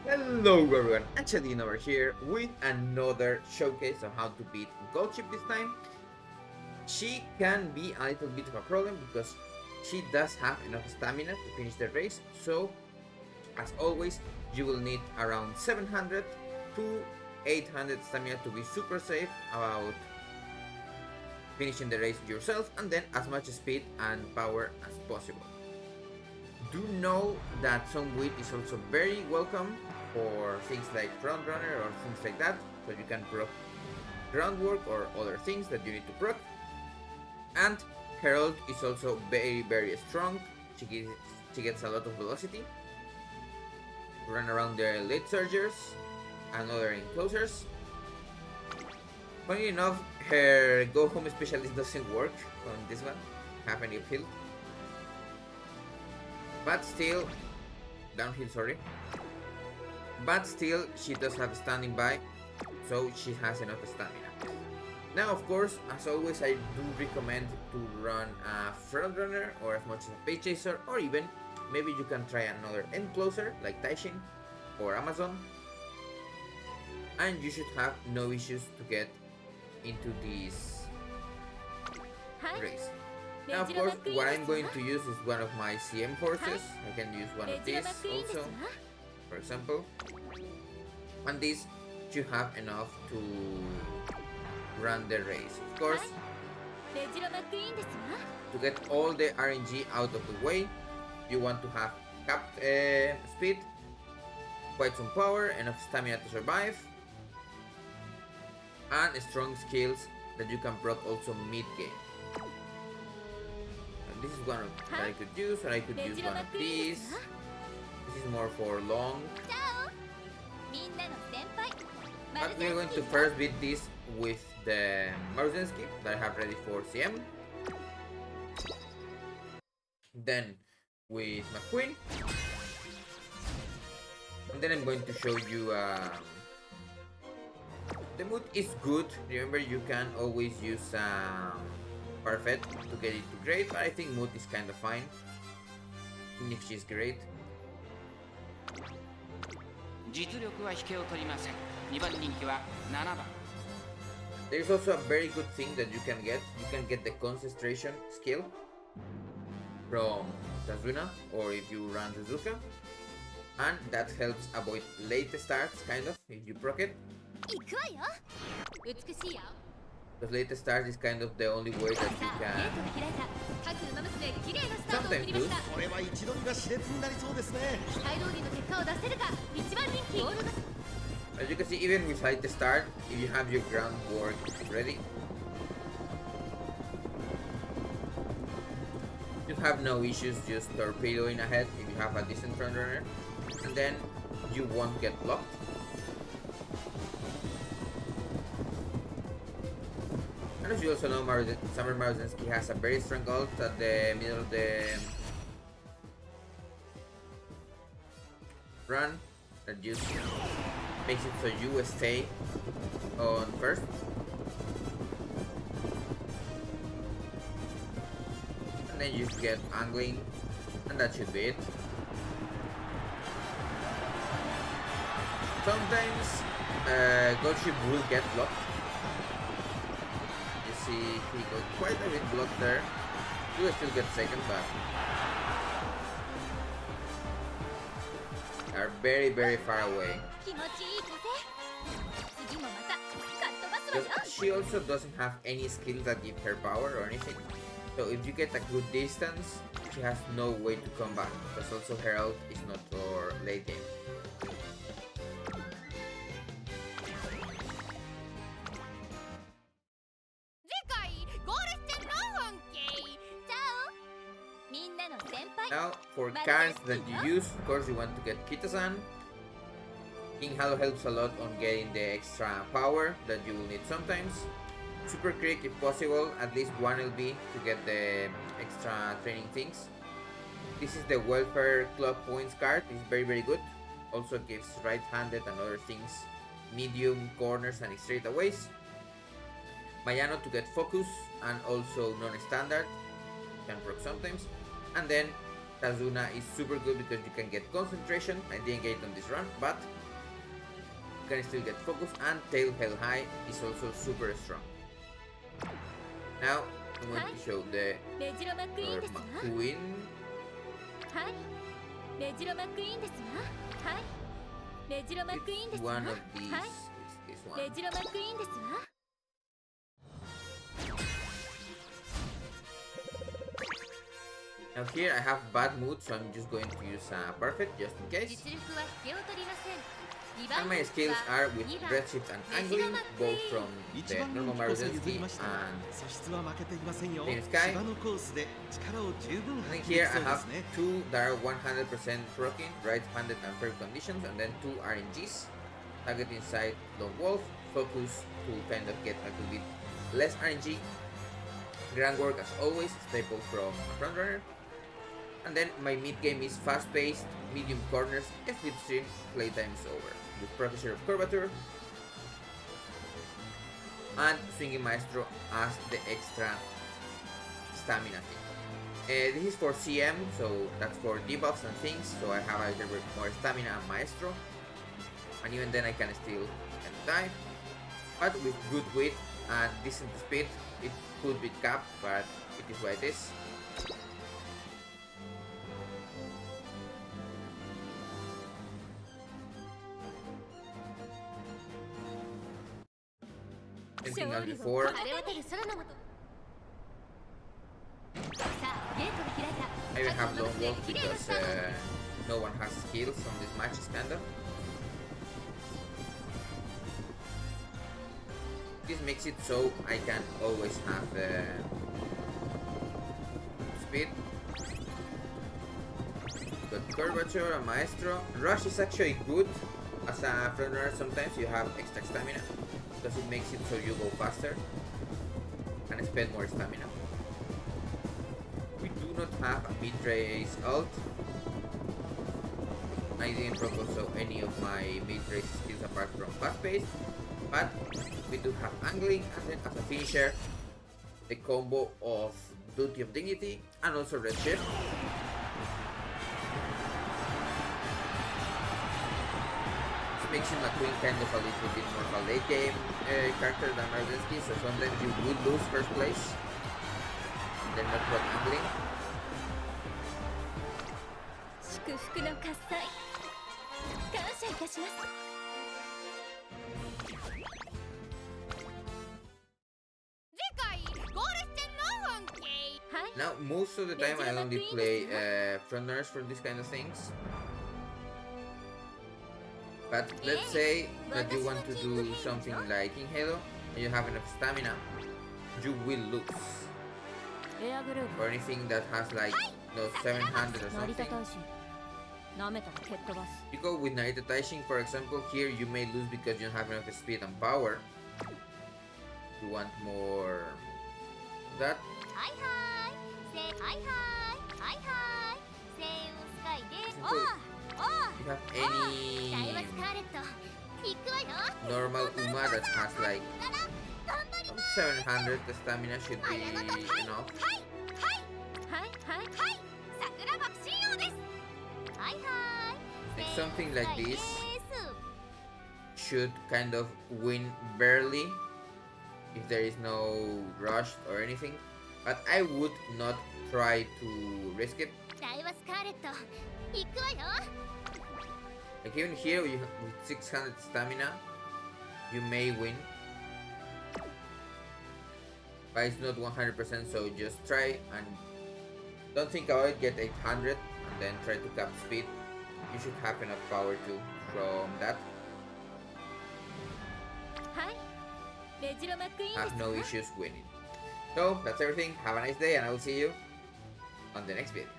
Hello everyone, Angelina over here with another showcase on how to beat Gold Chip this time. She can be a little bit of a problem because she does have enough stamina to finish the race, so as always you will need around 700 to 800 stamina to be super safe about finishing the race yourself, and then as much speed and power as possible. Do know that some wheat is also very welcome for things like front runner or things like that, so you can proc groundwork or other things that you need to proc. And Herald is also very strong. She gets a lot of velocity to run around the late surgers and other enclosures. Funny enough, her go home specialist doesn't work on this one, half any uphill. But still, downhill, sorry. But still, she does have standing by, so she has enough stamina. Now, of course, as always, I do recommend to run a front runner or as much as a page chaser, or even maybe you can try another end closer like Taishin or Amazon, and you should have no issues to get into this race. Now, of course, what I'm going to use is one of my CM horses. I can use one of these also, for example. And this should have enough to run the race. Of course, to get all the RNG out of the way, you want to have capped speed, quite some power, enough stamina to survive, and strong skills that you can proc also mid-game. This is one that I could use, or I could use one of these. This is more for long. But we're going to first beat this with the Maruzensky that I have ready for CM. Then with McQueen. And then I'm going to show you the mood is good. Remember, you can always use parfait to get it to great, but I think mood is kind of fine, even if she's great. There's also a very good thing that you can get. You can get the concentration skill from Tazuna, or if you run Suzuka, and that helps avoid late starts, kind of, if you proc it. Because late start is kind of the only way that you can sometimes lose. As you can see, even with late start, if you have your groundwork ready, you have no issues just torpedoing ahead if you have a decent front runner, and then you won't get blocked. And as you also know, Summer Maruzensky has a very strong ult at the middle of the run that just makes it so you stay on first. And then you just get angling, and that should be it. Sometimes Goldship will get blocked. You see, he got quite a bit blocked there. He will still get second, but are very far away. Because she also doesn't have any skills that give her power or anything. So if you get a good distance, she has no way to come back. Because also Herald is not for late game. Now, for cards that you use, of course you want to get Kita-san. King Halo helps a lot on getting the extra power that you will need sometimes. Super Crick if possible, at least 1 LB to get the extra training things. This is the Welfare Club points card, it's very good. Also gives right-handed and other things, medium, corners and straightaways. Mayano to get focus and also non-standard, can proc sometimes. And then Tazuna is super good because you can get concentration. I didn't get it on this run, but you can still get focus, and Tail Hell High is also super strong. Now I'm going to show the McQueen. It's one of these. It's this one. Now here I have bad mood, so I'm just going to use parfait just in case. And my skills are with redshift and angling, both from the normal Maruzensky and Team Sky. And then here I have two that are 100% proccing, right-handed and fair conditions, and then two RNGs. Target inside Lone Wolf, focus to kind of get a little bit less RNG. Groundwork as always, staple from a frontrunner. And then my mid game is fast paced, medium corners, slipstream, playtime is over. With Professor of Curvature and Swinging Maestro as the extra stamina thing. This is for CM, so that's for debuffs and things, so I have a little bit more stamina and Maestro. And even then I can still die. But with good width and decent speed, it could be capped, but it is what it is. Anything else before? I even have Lone Wolf because no one has skills on this match, kinda. This makes it so I can always have speed. Got Curvature and Maestro. Rush is actually good as a frontrunner. Sometimes you have extra stamina because it makes it so you go faster and spend more stamina. We do not have a mid-race ult. I didn't propose so any of my mid-race skills apart from fast pace, but we do have angling, and then as a finisher, the combo of Duty of Dignity and also Redshift. Makes him McQueen kind of a little bit more of a late game character than Maruzensky, so sometimes you would lose first place, then not what angling. Now most of the time I only play frontrunners for these kind of things. But let's say that you want to do something like in Halo and you have enough stamina, you will lose. Or anything that has like 700 or something. You go with Narita Taishin, for example, here you may lose because you don't have enough speed and power. You want more that. You have any normal Uma that has like 700, the stamina should be enough. Like something like this should kind of win barely if there is no rush or anything, but I would not try to risk it. Like even here with 600 stamina, you may win, but it's not 100%, so just try and don't think about it, get 800 and then try to cap speed. You should have enough power too from that. Have no issues winning. So that's everything, have a nice day and I will see you on the next video.